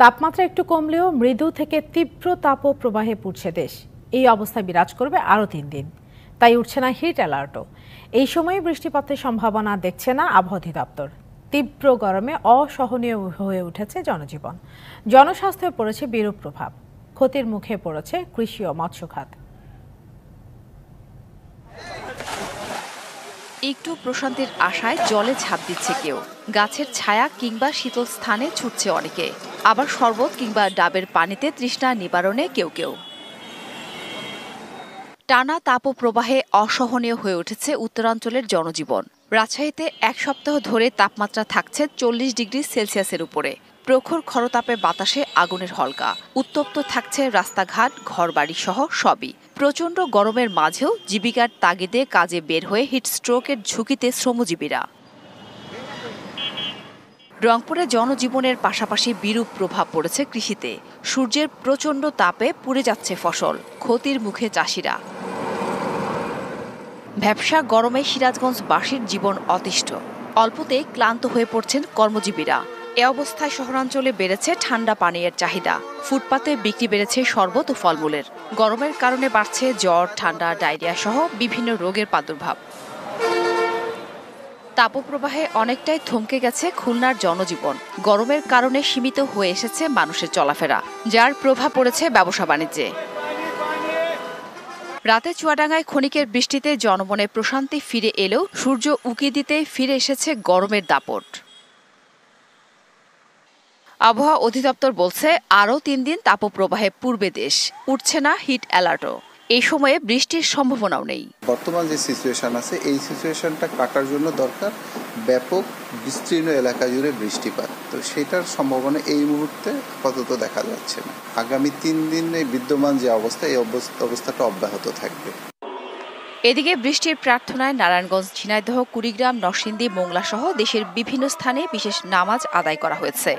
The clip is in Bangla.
তাপমাত্রা একটু কমলেও মৃদু থেকে তীব্র তাপপ্রবাহে পুড়ছে দেশ। এই অবস্থা বিরাজ করবে আরও ৩ দিন। তাই উঠছে না হিট অ্যালার্টও। এই সময়ে বৃষ্টিপাতের সম্ভাবনা দেখছে না আবহাওয়া অধিদপ্তর। তীব্র গরমে অসহনীয় হয়ে উঠেছে জনজীবন। জনস্বাস্থ্যে পড়েছে বিরূপ প্রভাব। ক্ষতির মুখে পড়েছে কৃষি ও মৎস্য খাত। একটু প্রশান্তির আশায় জলে ঝাঁপ দিচ্ছে কেউ, গাছের ছায়া কিংবা শীতল স্থানে ছুটছে অনেকে, আবার শরবত কিংবা ডাবের পানিতে তৃষ্ণা নিবারণে কেউ কেউ। টানা তাপপ্রবাহে অসহনীয় হয়ে উঠেছে উত্তরাঞ্চলের জনজীবন। রাজশাহীতে ১ সপ্তাহ ধরে তাপমাত্রা থাকছে ৪০ ডিগ্রি সেলসিয়াসের উপরে। প্রখর খরতাপে বাতাসে আগুনের হলকা। উত্তপ্ত থাকছে রাস্তাঘাট, ঘরবাড়ি সহ সবই। প্রচণ্ড গরমের মাঝেও জীবিকার তাগিদে কাজে বের হয়ে হিটস্ট্রোকের ঝুঁকিতে শ্রমজীবীরা। রংপুরে জনজীবনের পাশাপাশি বিরূপ প্রভাব পড়েছে কৃষিতে। সূর্যের প্রচণ্ড তাপে পুড়ে যাচ্ছে ফসল, ক্ষতির মুখে চাষিরা। ভ্যাপসা গরমে সিরাজগঞ্জবাসীর জীবন অতিষ্ঠ। অল্পতেই ক্লান্ত হয়ে পড়ছেন কর্মজীবীরা। এ অবস্থায় শহরাঞ্চলে বেড়েছে ঠান্ডা পানীয়ের চাহিদা। ফুটপাতে বিক্রি বেড়েছে শরবত ও ফলমূলের। গরমের কারণে বাড়ছে জ্বর, ঠান্ডা, ডায়রিয়া সহ বিভিন্ন রোগের প্রাদুর্ভাব। তাপপ্রবাহে অনেকটাই থমকে গেছে খুলনার জনজীবন। গরমের কারণে সীমিত হয়ে এসেছে মানুষের চলাফেরা, যার প্রভাব পড়েছে ব্যবসা বাণিজ্যে। রাতে চুয়াডাঙ্গায় ক্ষণিকের বৃষ্টিতে জনমনে প্রশান্তি ফিরে এলেও সূর্য উঁকি দিতেই ফিরে এসেছে গরমের দাপট। আবহাওয়া অধিদপ্তর বলছে আরও ৩ দিন তাপপ্রবাহে পূর্বে দেশ। উঠছে না হিট অ্যালার্টও। এই সময়ে বৃষ্টির সম্ভাবনাও নেই। বর্তমান যে সিচুয়েশন আছে, এই সিচুয়েশনটা কাটার জন্য দরকার ব্যাপক বিস্তীর্ণ এলাকা জুড়ে বৃষ্টিপাত। তো সেটার সম্ভাবনা এই মুহূর্তে আপাতত দেখা যাচ্ছে না। আগামী ৩ দিনে বিদ্যমান যে অবস্থা, এই অবস্থাটা অব্যাহত থাকবে। এদিকে বৃষ্টির প্রার্থনায় নারায়ণগঞ্জ, ঝিনাইদহ, কুড়িগ্রাম, নরসিংদী, মোংলা সহ দেশের বিভিন্ন স্থানে বিশেষ নামাজ আদায় করা হয়েছে।